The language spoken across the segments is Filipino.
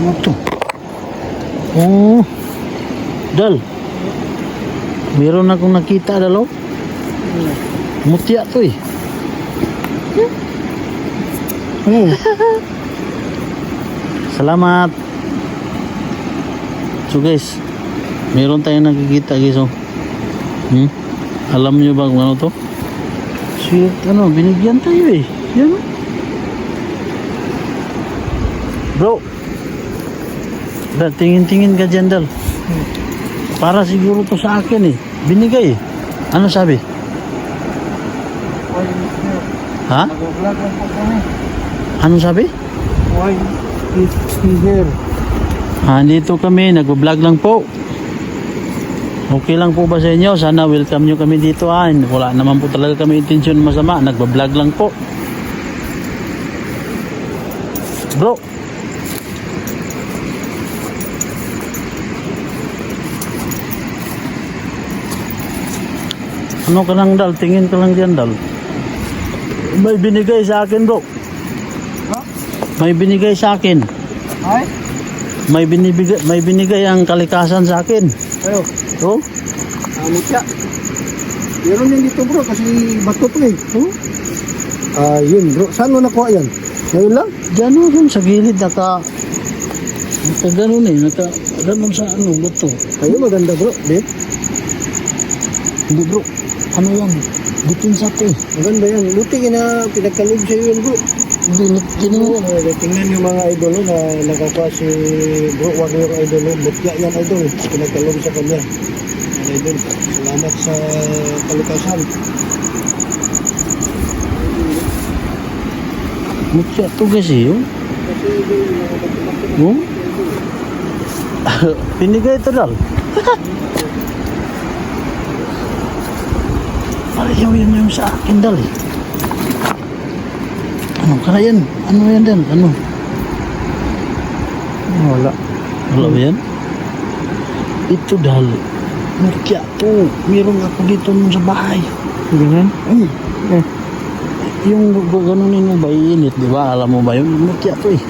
Ano to? Oh. Dal. Meron akong nakita dalaw. Mutya to eh. Oh. Salamat. So guys, meron tayong nakikita guys oh. Alam nyo ba kung ano to? Sweet ano, binigyan tayo eh. Yan oh. Bro. Tingin-tingin ka dyan Dal. Para siguro to sa akin eh. Binigay eh. Ano sabi? Ha? Nag-vlog lang po kami. Ano sabi? Why is he here? Dito kami, nag-vlog lang po. Okay lang po ba sa inyo? Sana welcome nyo kami dito Wala naman po talaga kami intensyon masama. Nag-vlog lang po. Bro. Ano ka lang Dal? Tingin ka lang dyan Dal. May binigay sa akin bro. Ha? May binigay sa akin. Ay? May binigay ang kalikasan sa akin. Ayo. Oh? Mutya. Meron din dito bro kasi bato to eh. Oh? Yun bro. Saan mo nakuha yan? Ngayon lang? Gano'n dun sa gilid naka gano'n eh. Gano'n sa ano bato. Kayo maganda bro. Di? Hindi bro. Ano yan? Bitin sa to eh. Maganda yan. Buti na pinagkalog sa iyo yan bro. Gino. Tingnan yung mga idolo na nakakuha si bro Warrior idolo. Mutya yan idol. Pinagkalog sa kanya. Idol. Salamat sa kalikasan. Mutya to kasi yun. Oh? Pinigay ito Dal. Ayaw yun yung sa akin Dal eh. Ano kaya yan? Ano yan din? Ano? Wala. Wala ba yan? Ito Dal. Mutya to. Meron ako dito nun sa bahay. Ganyan? Yung ganunin mo ba iinit, di ba? Alam mo ba yun? Mutya to eh.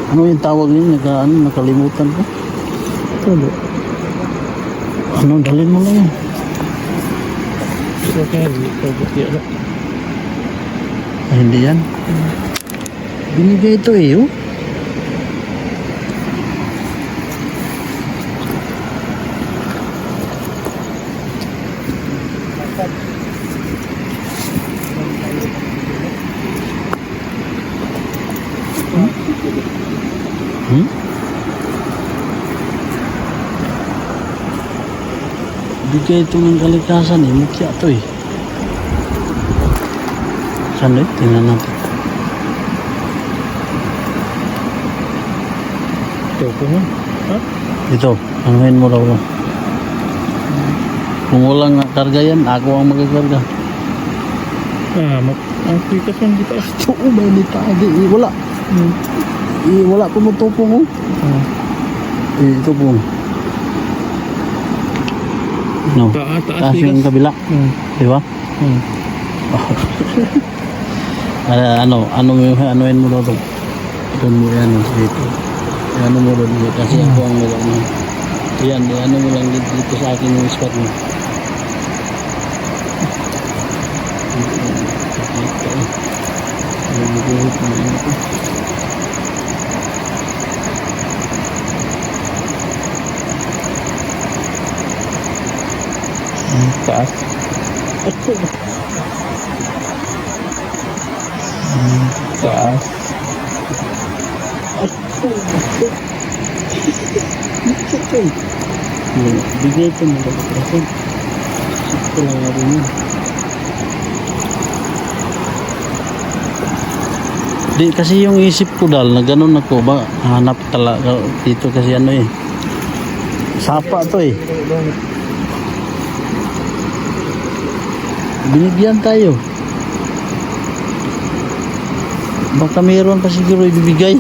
Ano yung tawag yun? Nakalimutan ko. Tulo. Ano? Dalhin mo lang yan. Okay, mutya na. Hindi yan. Binigay ito eh, oh. Bigay ito ng kalikasan eh. Mutya ito eh. Saan eh? Tingnan natin. Ito ko mo. Ha? Ito. Anuhin mo raw. Kung walang karga yan, ako ang magkakarga. Ang pikas yung kita. Ito, may nitagi. Wala. Wala tumutupo mo. Ito po. No. Taas yung kabila. Di ba? Anuin mo daw ito. Doon mo yan dito. Ano mo doon dito. Kasi ako ang ano. Yan, ano mo lang dito sa akin yung spot mo. Taas. Taas. Bigay ito mo kasi ito lang nga rin yun. Di kasi yung isip ko Dal na ganun ako ba hanap talaga dito kasi ano eh sapa to eh. Binigyan tayo. Baka mayroon pa siguro ibibigay.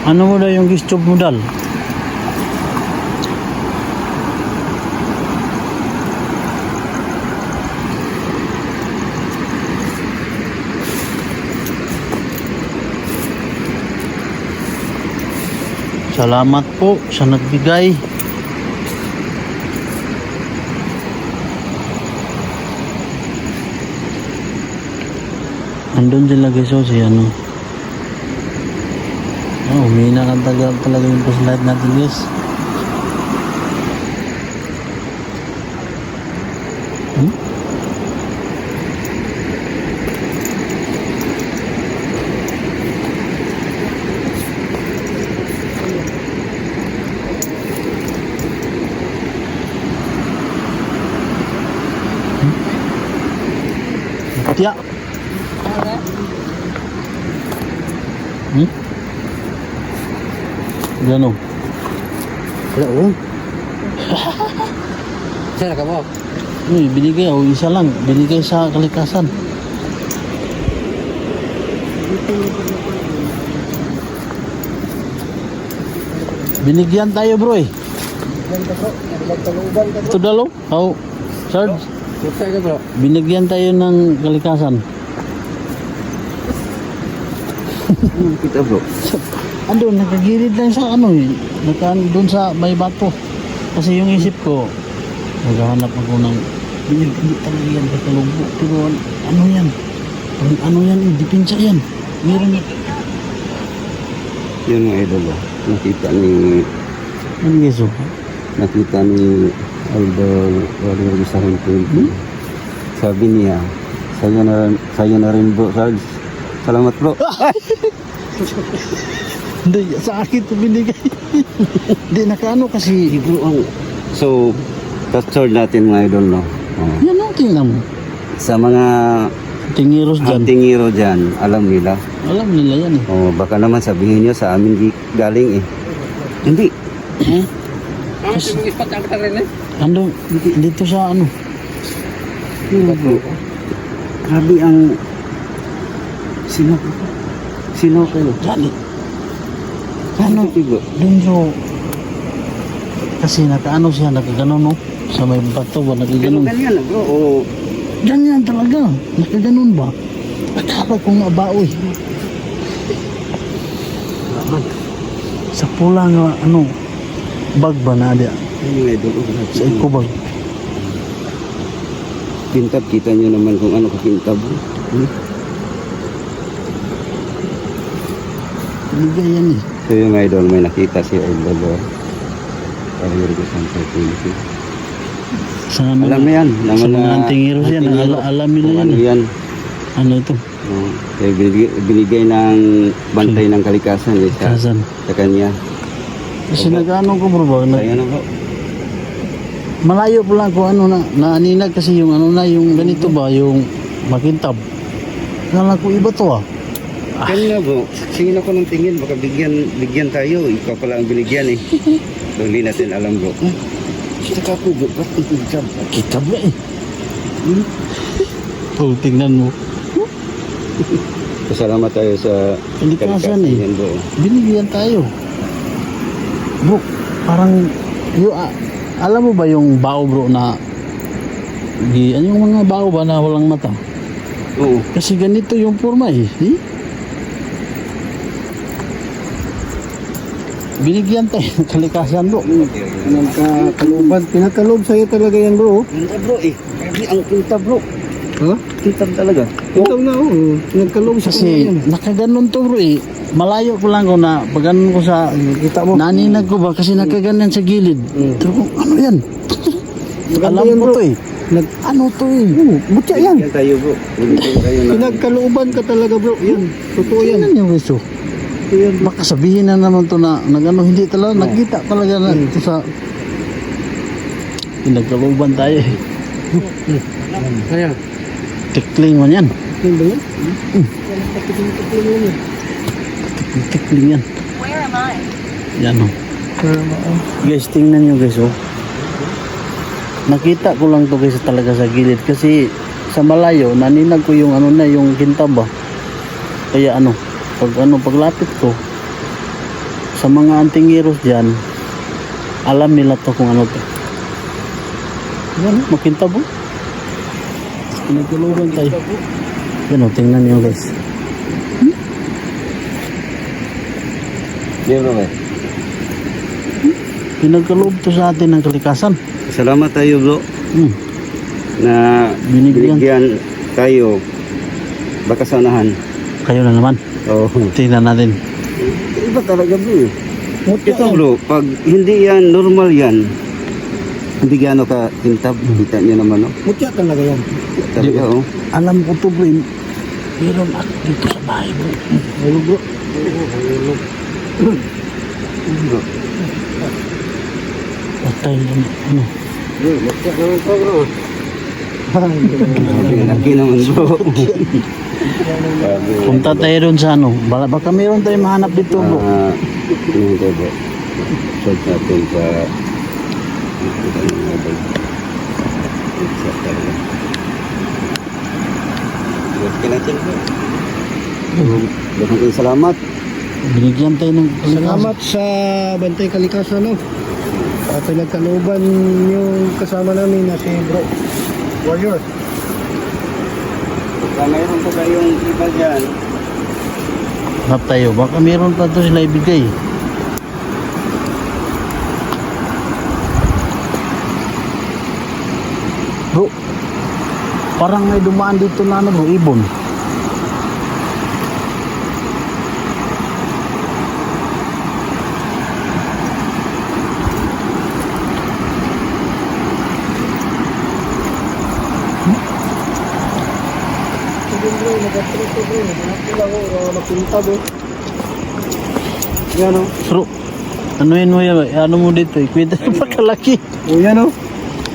Ano mo daw yung gusto mo Dal? Salamat po sa nagbigay. Andun sila guys, oh, si ano. Oh, humina lang talaga yung flashlight natin guys. Hmm? Tiya. Hmm? Gano? Wala oh. Sana ka mo? Uy, binigay o isa lang. Binigay sa kalikasan. Binigyan tayo bro eh. Ito dalo? Oh, Sarge. Bro. Binigyan tayo ng kalikasan. Kita bro. Ando, nakagilid lang sa ano eh. Doon sa may bato. Kasi yung isip ko, naghahanap ako ng hindi talaga yan kakalungbo. Pero ano yan? Ano yan eh, dipinsa yan. Meron yan. Yun mga idol, nakita ni Ano yeso? nakita ni Idol Rodrigo sa Rintin. Sabi niya, sa'yo na rin bro, Sarge. Salamat bro. Hindi, sa akin ito binigay. Hindi, nakaano kasi. So, touch natin mga idol, no? Oh. Yan ang tingnan mo. Sa mga Tingiros dyan. tingiro dyan, alam nila. Alam nila yan eh. Oh, baka naman sabihin niyo sa amin galing eh. Hindi. Ando, dito sa ano. Bro, grabe ang sino kayo? Dali. Ano? Bro. Dun so, kasi nakaano siya, nakaganon no? Sa may bato ba, nakaganon. Ganyan na bro, o Ganyan talaga. Nakaganon ba? Akala ko nga ba, uy. Sa pula nga, ano, bag ba na dia? yung idol. Sa iko bag. Pintab, kita nyo naman kung ano kapintab. Binigay yan eh. So yung idol, may nakita si Idol Rodrigo Santos. Sa mga, Alam mo yan, sa naman mga antingiros yan. Alam nila yan. Ano eh. yan? Ano ito? Kaya binigay ng bantay ng kalikasan eh, Kasan. sa kanya. Kasi nag-ano ko bro ba? Kaya na po. Malayo po lang kung ano na naaninag kasi yung ano na yung ganito ba yung makintab. Kala ko iba to ah. Kanina bro, tingin ako ng tingin, baka bigyan tayo. Ikaw pala ang binigyan eh. So, hindi natin alam bro. Saka po bro, ba't ikitab? Kitab na eh. Oh, tingnan mo. Pasalamat tayo sa Kalikasan eh. yan bro. Binigyan tayo. Bro, parang alam mo ba yung bao bro na yung mga bao ba na walang mata? Oo. Kasi ganito yung forma eh. Binigyan tayo ng kalikasan bro. Nagkakaluban. Pinakalob sa'yo talaga yan bro. Kintab bro eh. Grabe ang kintab bro. Ha? Kintab talaga. Ikaw na oh. Nagkalob sa Kasi nakaganon to bro eh. Malayo ko lang ko na pagganon ko sa kita mo. naninag ko ba kasi nakaganon sa gilid. Pero kung ano yan? Maganda Alam yan, ko bro. to eh. Ano to eh? Butya yan. Bigyan tayo bro. Bigyan tayo na. Pinagkaluban ka talaga bro. Yan. Totoo yan. Tingnan yung gusto. Baka sabihin na naman to na nagano hindi talaga nakita talaga na ito sa pinagkaluban tayo eh. Kaya. Tikling man yan. Yan ba yan? Tikling yan. Where am I? Yan o. Guys, tingnan nyo guys oh. Nakita ko lang to guys talaga sa gilid kasi sa malayo naninag ko yung ano na yung kintab ba. Kaya ano paglapit ko sa mga antingiros diyan alam nila to kung ano to. Yan makintab oh. Pinagkulugan tayo. Yan o, tingnan nyo guys. Yan bro eh. Pinagkaloob to sa atin ng kalikasan. Salamat tayo bro Hmm. na Binigyan. binigyan tayo. Baka sa unahan. Kayo na naman. Oh. Tingnan natin. Iba talaga bro. Mutya Ito yan. bro, pag hindi yan normal yan, hindi gaano ka kintab. Kita niyo naman, no? Mutya talaga yan. Talaga, oh. Alam ko to, bro. Meron ako dito sa bahay, bro. Ano bro? Bro, Patay na. Ano? Mutya naman to bro. laki naman bro. Sabi, Punta tayo doon sa ano. Baka meron tayo mahanap dito, bro. Ano ito bro? Search natin sa ito ng mobile. Sa talaga. Search natin bro. Maraming salamat. Binigyan tayo ng kalikasan. Salamat sa Bantay Kalikasan, no? Pinagkalooban yung kasama namin na si Bro Warrior. Kung mayroon po kayong iba dyan, Hanap tayo. Baka meron pa to sila ibigay. Bro, parang may dumaan dito na ano, bro, ibon. Sige bro, nag-trip ko bro. Nag-trip ako, makinta bro. Yan o. Bro, ano yun mo yan? Ano mo dito? Ikwita na pagkalaki. O yan o.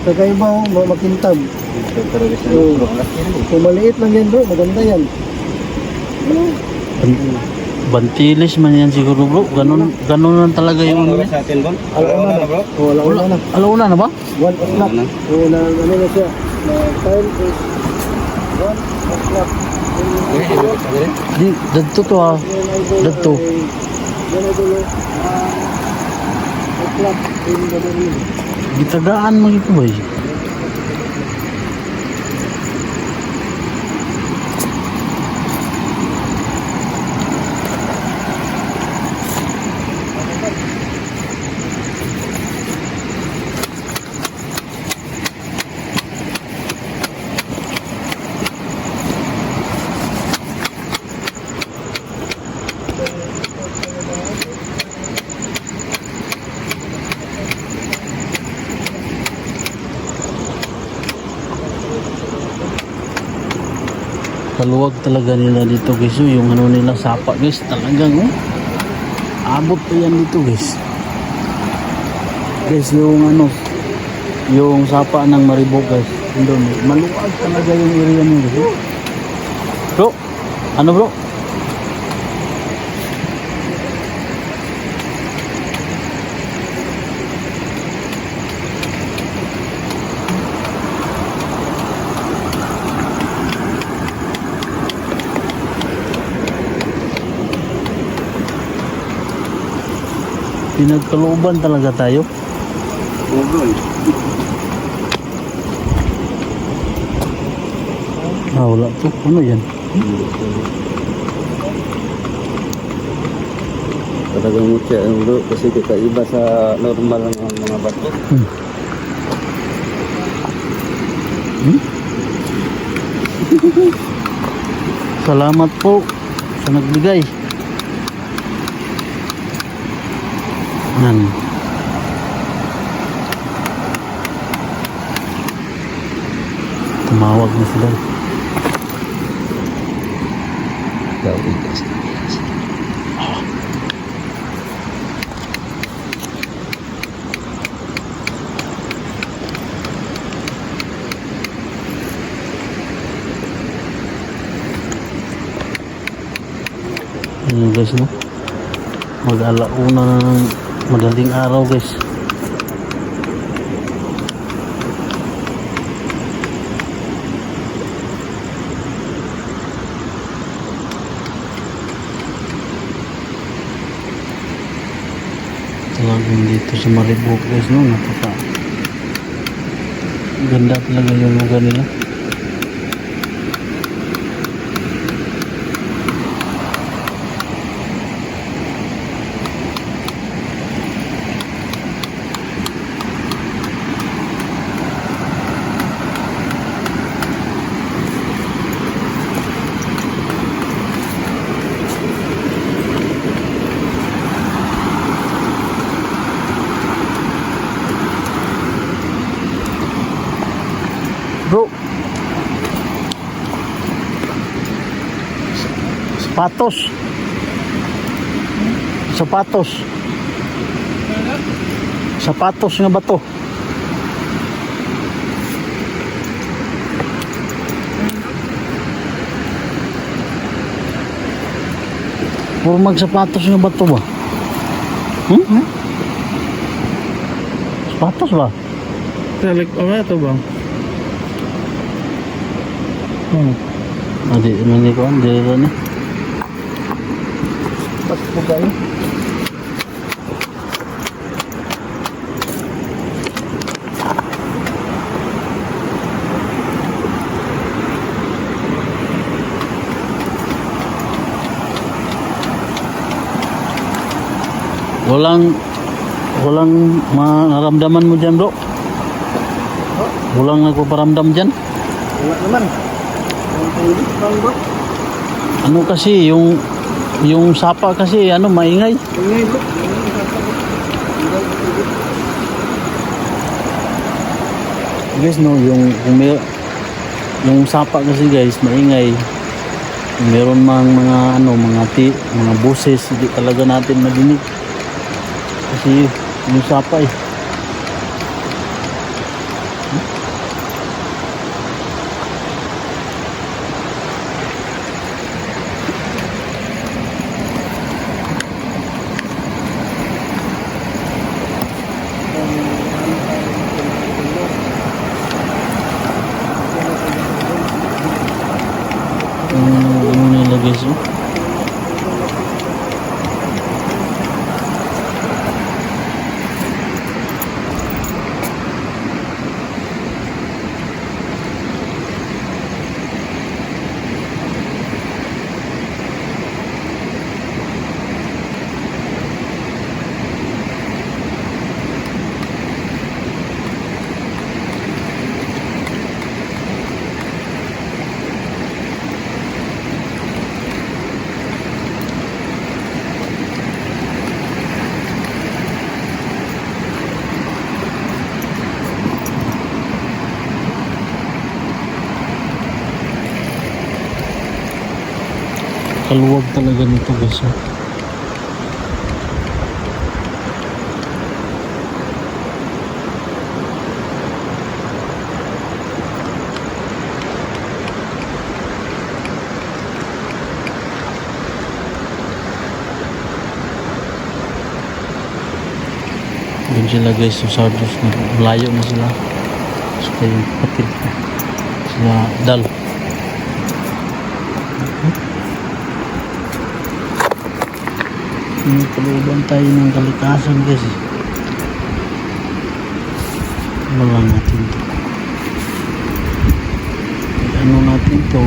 Kakaiba o, makintab. ito talaga siya. Oo. Kung maliit lang yan bro, maganda yan. Bantilis man yan siguro, bro. Ganun lang talaga yung ano. Sa atin bro? Alauna na bro. O, alauna na. Alauna na ba? 1 o'clock. na. O, ano na siya. Na time is 1 o'clock. Di, dadto to ha. Dadto. Yan ay dulo. O'clock in the morning. Gitagaan mo ito ba eh? Kaluwag talaga nila dito guys. Yung ano nila sapa guys. Talagang abot pa yan dito guys. Guys yung ano. Yung sapa ng Maribo guys. Doon. Maluwag talaga yung area nila guys. Bro. Ano bro? Pinagkalooban talaga tayo. Oo bro. Wala to. Ano yan? Talagang mutya yung bro kasi kakaiba sa normal ng mga bato. Salamat po sa nagbigay. Yan. Tumawag na sila. Ayan guys, no? Mag-alauna na ng madaling araw guys. Talagang dito sa Maribo guys, no? Napaka ganda talaga yung lugar nila. Bro. Sapatos. Sapatos. Sapatos nga ba to? Puro magsapatos nga ba to ba? Sapatos ba? Like, ito ba? Adi, mani ko, hindi rin eh. Ba't po kayo? Walang naramdaman mo dyan, bro? Walang nagpaparamdam dyan? Wala naman. Ang tulit lang bro. Ano kasi, yung sapa kasi, maingay. Ingay bro. Guys, no, yung sapa kasi guys, maingay. Meron mga boses, hindi talaga natin madinig. Kasi yung sapa eh. Ano nila guys, oh? Kaluwag talaga nito guys, oh. Doon sila guys, sa Sardos na malayo na sila. Saka yung kapatid ko, sila Dal. Pinagkalooban tayo ng kalikasan guys. Wala natin to. Ano natin to?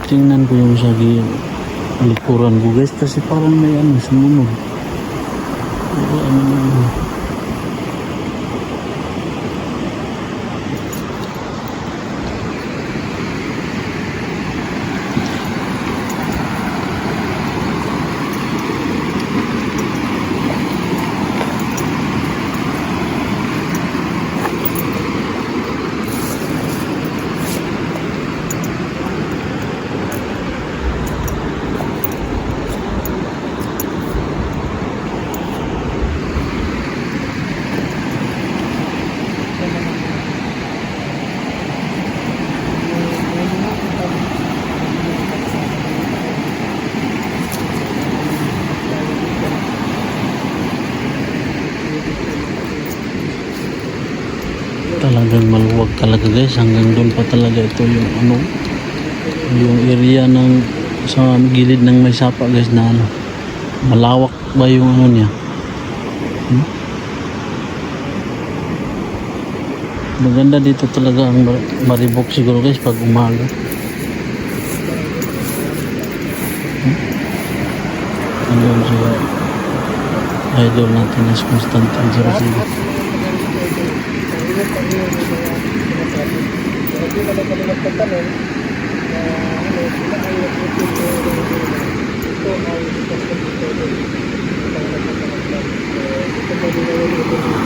Tingnan ko yung sa likuran ko guys, kasi parang may sumunod. Talagang maluwag talaga guys, hanggang doon pa talaga ito yung yung area ng sa gilid ng may sapa guys na ano, malawak ba yung ano niya. Maganda dito talaga ang Maribok siguro guys pag umaga. Andun si idol natin is Constantine Zarasiga.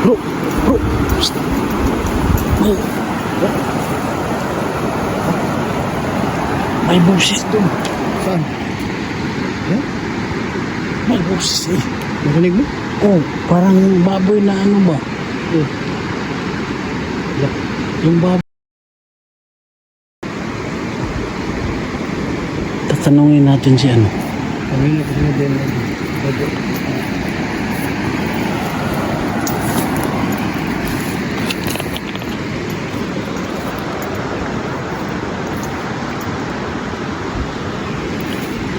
Bro, bro, psst. May busis doon. Saan? May busis eh. Narinig mo? Oh, parang baboy na ano ba? Oh. Yung baboy. Tatanungin natin si ano. Kami na kasi din.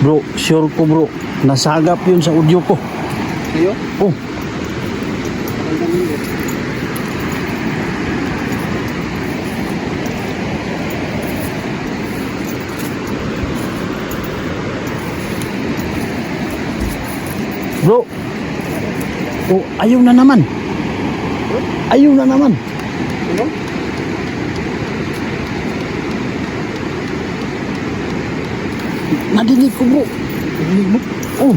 Bro, sure ko bro. Nasagap yun sa audio ko. Kayo? Oh, bro. Oh, ayaw na naman. Ayaw na naman. Ano? Nadinig ko bro. Narinig mo? Oh,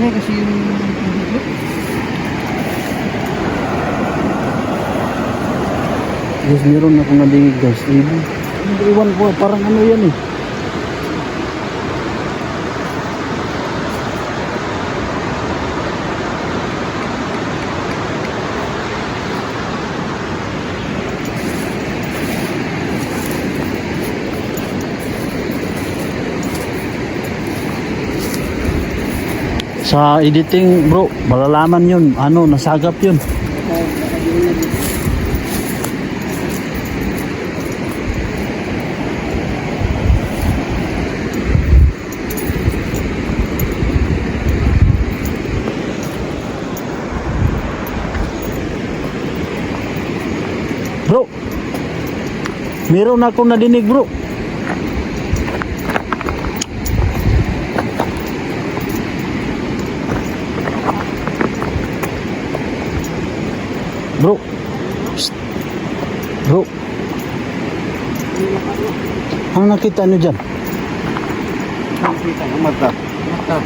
Ano kasi yung guys, meron akong nadinig guys. Iwan ko, parang ano yan eh. Sa editing bro, malalaman yun. Ano, nasagap yun. Bro, meron akong nadinig bro. Bro. Psst. Bro. Ano nakita nyo dyan? nakita ng mata. Mata.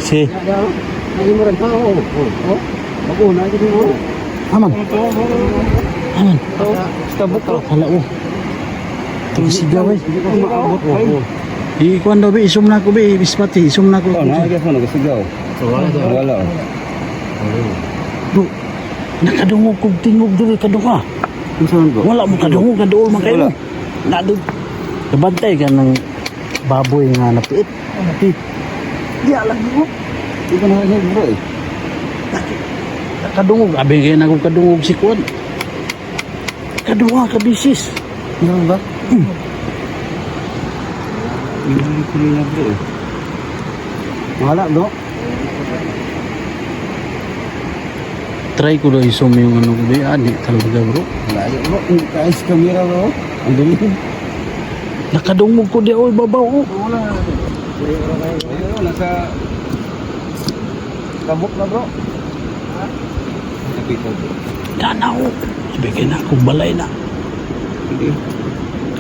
Si Lagi mo rin pa. Oo. Oo. Ako, nagiging mo. Aman. Aman. Stabok ka. Hala oh. Tagsigaw eh. Hindi ko maabot. Oo. Ikuan daw be, isum na ko be, ispati, isum na ko. Oh, nakagas mo, nagasigaw. Wala. Bro, nakadungog kong tingog diri kadunga. Kung saan ko? Wala mo kadungog, kaduol man kayo. Wala. Nadug. Nabantay ka ng baboy nga napiit. Napiit. Di alam mo. Hindi ko nakagas bro eh. Kadungog, abi kaya na akong kadungog si Kuan. Kadunga, kabisis. Ano ba? Hindi ko na bro eh. Wala bro. Try ko daw isum yung ano ko be, adik talaga bro. Layo bro. Kais kamera bro. Ang galing. Nakadungog ko di, oy babaw oh. Wala. Ayun, nasa kabuk na bro. Kapito bro. Danaw. Sabi kaya na akong balay na. Hindi.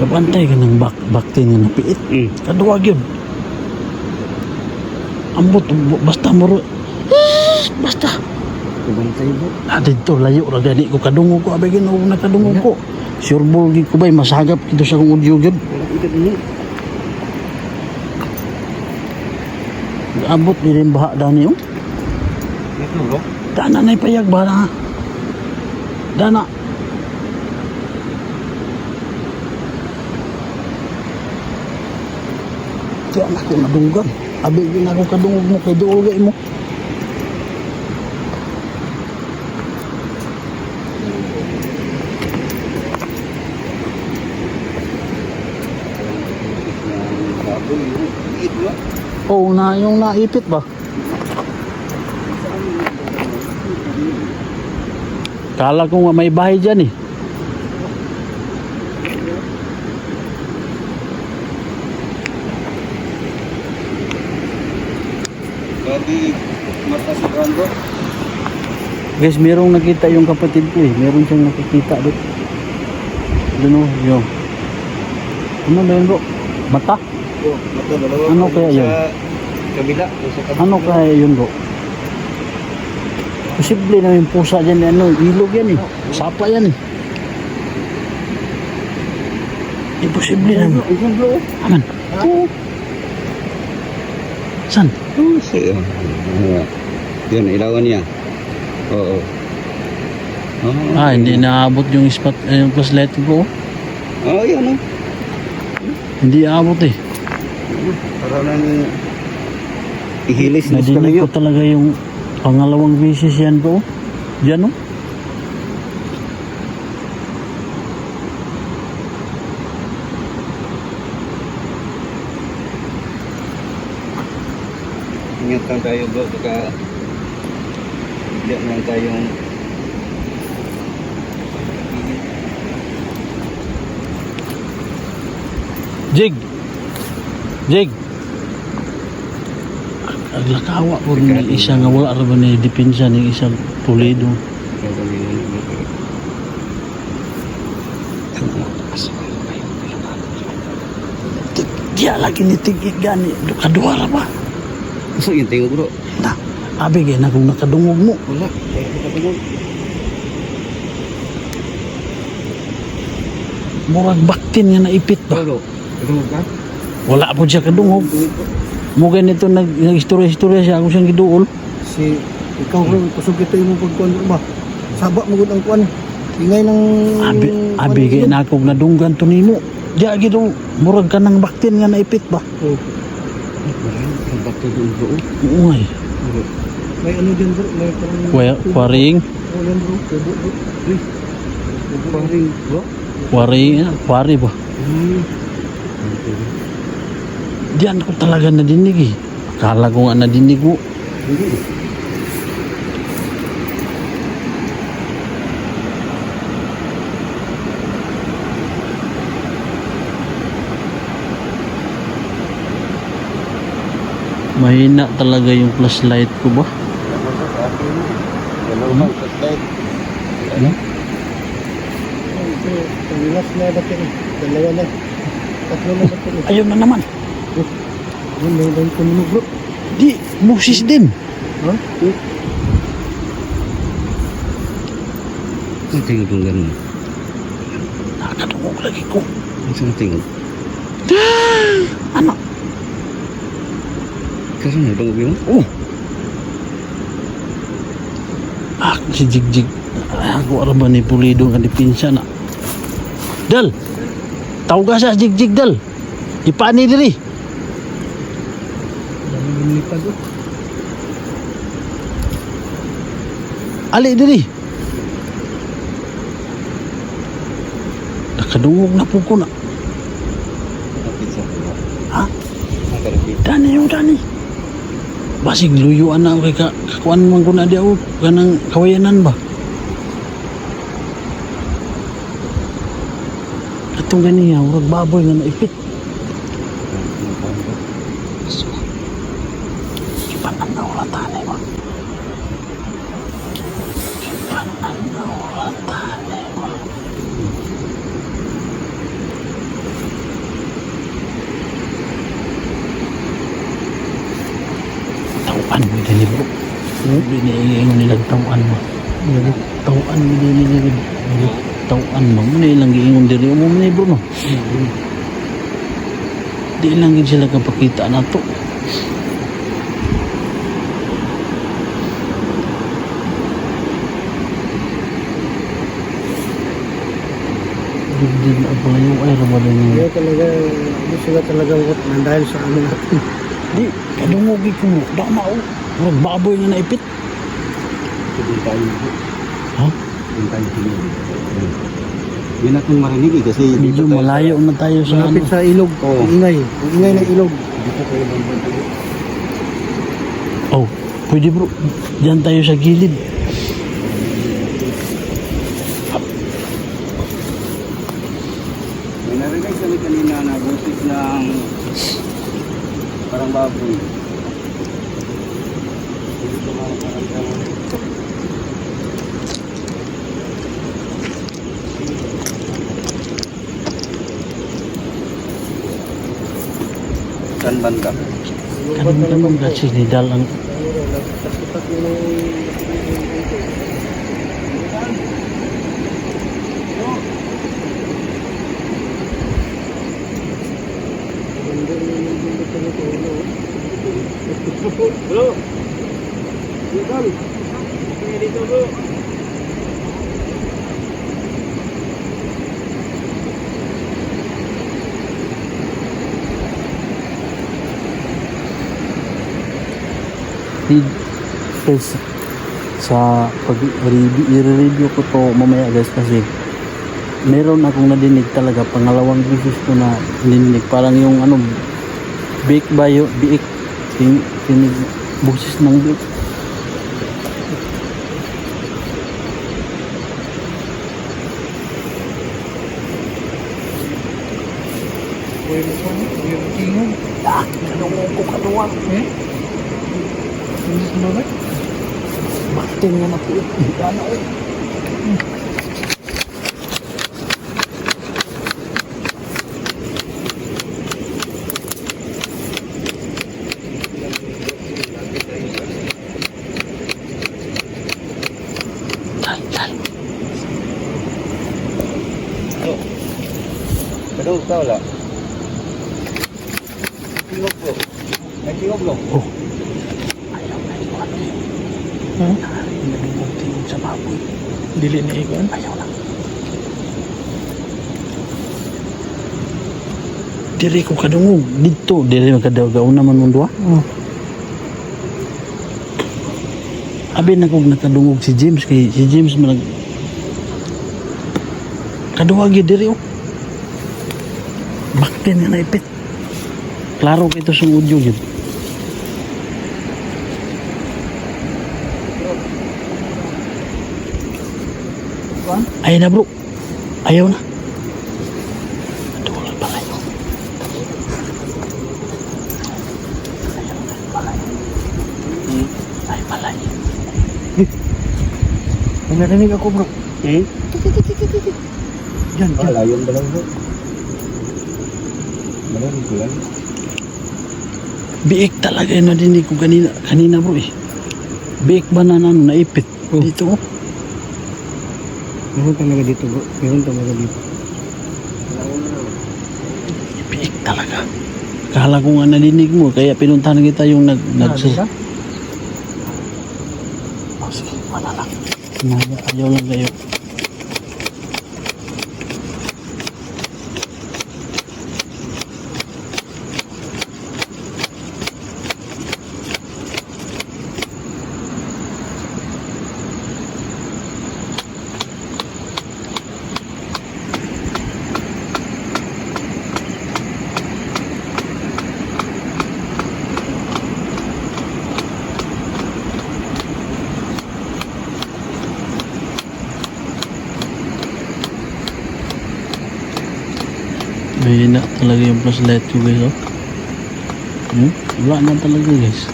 Kabantay ka ng bakti nga napiit. Kaduwag yun. Ambot, basta mo basta. Kabantay bro. Dito layo ra gani ko kadungog ko, abi ginaw na kadungog ko. Sure ball gid ko bay masagap kito sa kong audio gyud. Wala ikot niya. Ambot ni rin baha dani oh. Ito bro. Dana nay payag bara. Dana. Kaya na ko nadunggan. Abi gid ako kadungog mo kay duol gay mo. maliit mo. Oo, na yung naipit ba? Kala ko nga may bahay dyan eh. Jadi mata si Brando. Guys, merong nakita yung kapatid ko eh. Meron siyang nakikita doon. Doon o, yun. Ano ba yun bro? Mata? Oh, mata dalawa. Ano kaya yun? Sa kabila, sa kabila. Ano kaya yun bro? Posible na yung pusa dyan, ano, ilog yan eh. Sapa yan eh. Imposible na. Isan bro. Aman. Oo. San? Oh, siya. Yun, ilawan niya. Oo. Hindi naabot yung spot, yung flashlight ko. Oh, yan oh. Hindi aabot eh. Para nang ihilis na sa Nadinig kalayo. ko talaga yung pangalawang beses yan bro. Diyan oh. Ingat lang tayo bro, baka bigla na lang tayong Jig! Jig! Aglakawa po ni isa nga wala rin ba ni depensa ni isang pulido. Diya lagi ni tigig gani. Kaduara ba? So yun tayo bro. Na, abi gay na kung nakadungog mo. Wala. Murag baktin nga naipit ba? Bro, kadungog ka? Wala po siya kadungog. Mo ganito nag-istorya-istorya siya ako siyang giduol. Si ikaw rin, kusog ito yung pagkuhan ba? Saba mo ang kuhan. Ingay ng... Abi gay na akong nadunggan to nimo. Diya gido murag ka ng baktin nga naipit ba? Oh. Ang bakto doon bro. Uy. May ano dyan bro? May parang... Kwaring. Oh, yan bro. Kubo bro. Uy. Paring bro. Kwari ba? Diyan ko talaga nadinig eh. Akala ko nga nadinig ko. Mahina talaga yung flashlight ko ba? Dalawang flashlight. Ano? Panglas na battery. Dalawa na. Tatlo na battery. Ayun na naman. Yun, may dahil kumunog bro. Di, busis din. Ha? Ang tingog ng ganun. Nakadungog lagi ko. Ang tingog. Ano? Kasi nadungog yun. Oh. Si Jigjig. Ako arba ni Pulido nga dipinsa na. Dal. Tawag ka sa Jigjig dal. Ipani diri. Dami lumipad oh. Ali diri. Nakadungog na po ko na. Kapit sa bro. Ha? Nakarapit. Dani yung dani. Basig luyuan na ako kay kakuan man ko na di ako kanang kawayanan ba? Katong ganiya, urag baboy nga naipit. So, ipanan na wala tanay ba? Ipanan na wala tanay ba? Tauan mo din bro. Biniingon nila tauan mo. Tauan mo din nila. Tauan mo. Muna ilang giingon diri mo ni bro no. Di lang gid sila kapakita na to. Din ang palayo ay ramadan niya. Kaya talaga, hindi sila talaga nandahil sa amin natin. Di, kadungogi ko mo. Baka mao. Murag baboy nga naipit. Doon tayo bro. Ha? Doon tayo pinili. Hindi natin marinig eh, kasi Medyo tayo malayo na tayo sa ano. Malapit sa ilog. Oo. Ang ingay. Ang ingay ng ilog. Dito tayo banda. Oh, pwede bro. Diyan tayo sa gilid. May narinig kami kanina na butik ng parang baboy. Dito mga parang saan banda? Kanong kasi ni Dalang. Bro. Bro. Dito bro. Guys, sa pag i-review ko to mamaya guys kasi meron akong nadinig talaga pangalawang beses ko na nadinig parang yung ano biik ba yun biik boses ng biik bakting na nakulit ano Kadang tahu lah. Tingog bro. Tingog bro. oh ayaw na ikuan naging sa baboy Dili na ikuan. ayaw na diri ko kadungog dito diri magkadagaw naman mong duwa abi na kog nakadungog si James kay si James man kaduwa gyud diri oh bakit nga naipit klaro kay ito sa audio yun ayaw na bro ayaw na adulan pala yun ay palay May narinig ako bro. Hmm? Diyan, diyan. Wala yun dalang bro. Malamig ko lang. biik talaga yun nadinig ko kanina bro eh biik ba na naipit dito oh Meron talaga dito bro. Meron talaga dito. biik talaga kala ko nga nadinig mo kaya pinuntahan kita yung sige wala lang ayaw lang kayo mahina talaga yung flashlight ko guys oh. Wala na talaga guys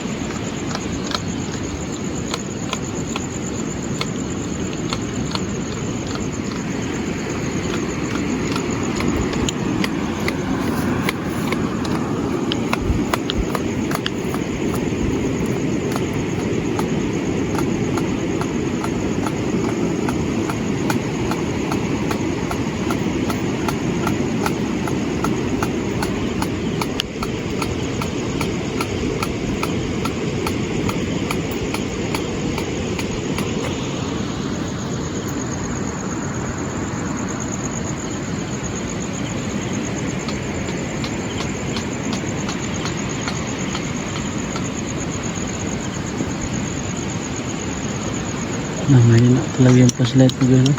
mahina talaga yung flashlight ko guys oh.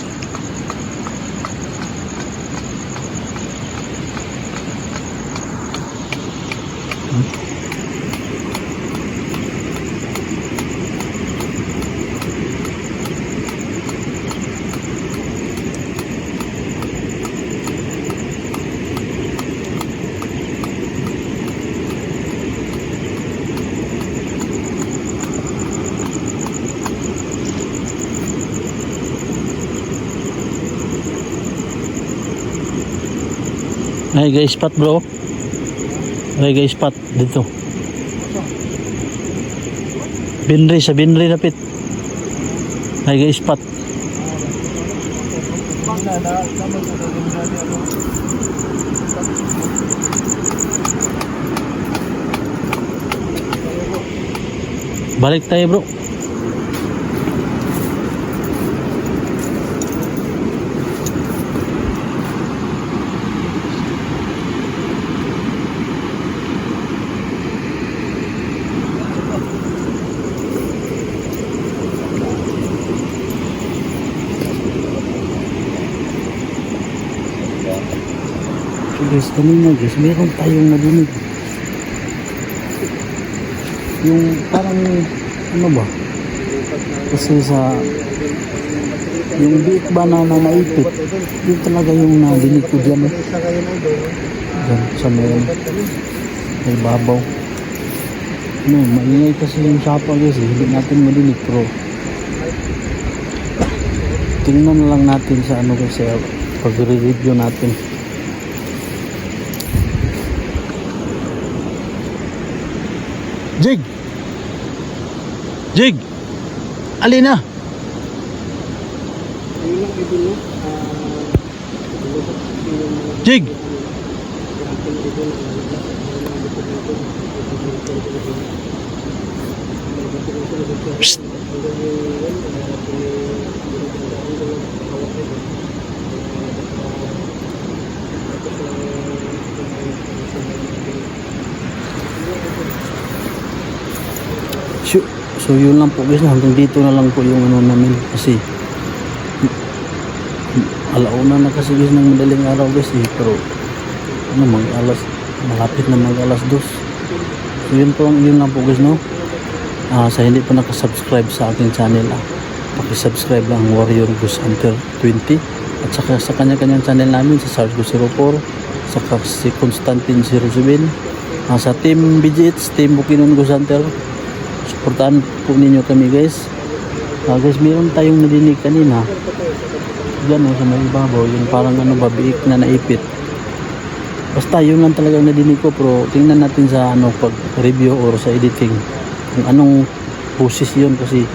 Ay guys, spot bro. Ay guys, spot dito. Binri sa Binri napit. Ay guys, spot. Balik tayo bro. So guys, kanina guys, meron tayong nadinig. Yung parang, ano ba? Kasi sa, yung biik ba na naipit, yun talaga yung nadinig ko dyan. Dyan, sa may babaw. Ano, maingay kasi yung sapa guys, hindi natin madinig, pero tingnan na lang natin sa ano kasi pag-review natin. Jig! Jig! Alina! Jig! Psst! So yun lang po guys, hanggang dito na lang po yung ano namin kasi alauna na kasi guys ng madaling araw guys pero ano malapit na mag alas 2. So yun lang po guys no. Sa hindi pa nakasubscribe sa aking channel paki-subscribe lang Warrior Ghost Hunter 20 at saka sa kanya-kanyang channel namin sa Sargo 04 saka si Constantine 07 sa Team BGH, Team Bukidnon Ghost Hunter. Supportahan po ninyo kami guys. Guys, meron tayong nadinig kanina dyan sa may ibabaw, yung parang ano ba, biik na naipit. Basta yun lang talaga nadinig ko, pero tingnan natin sa ano pag review or sa editing kung anong boses yun kasi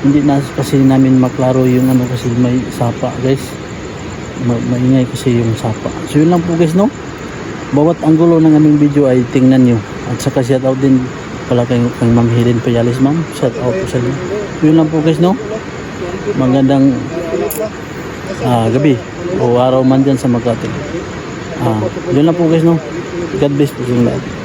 hindi na kasi namin maklaro yung ano kasi may sapa guys. Maingay kasi yung sapa. So yun lang po guys no. Bawat anggulo ng aming video ay tingnan nyo at saka shout out din pala kay Ma'am Helen Payalis ma'am, shout out po sa inyo. Yun lang po guys no. Magandang gabi o araw man dyan sa Makati. Yun lang po guys no. God bless po sa inyo lahat.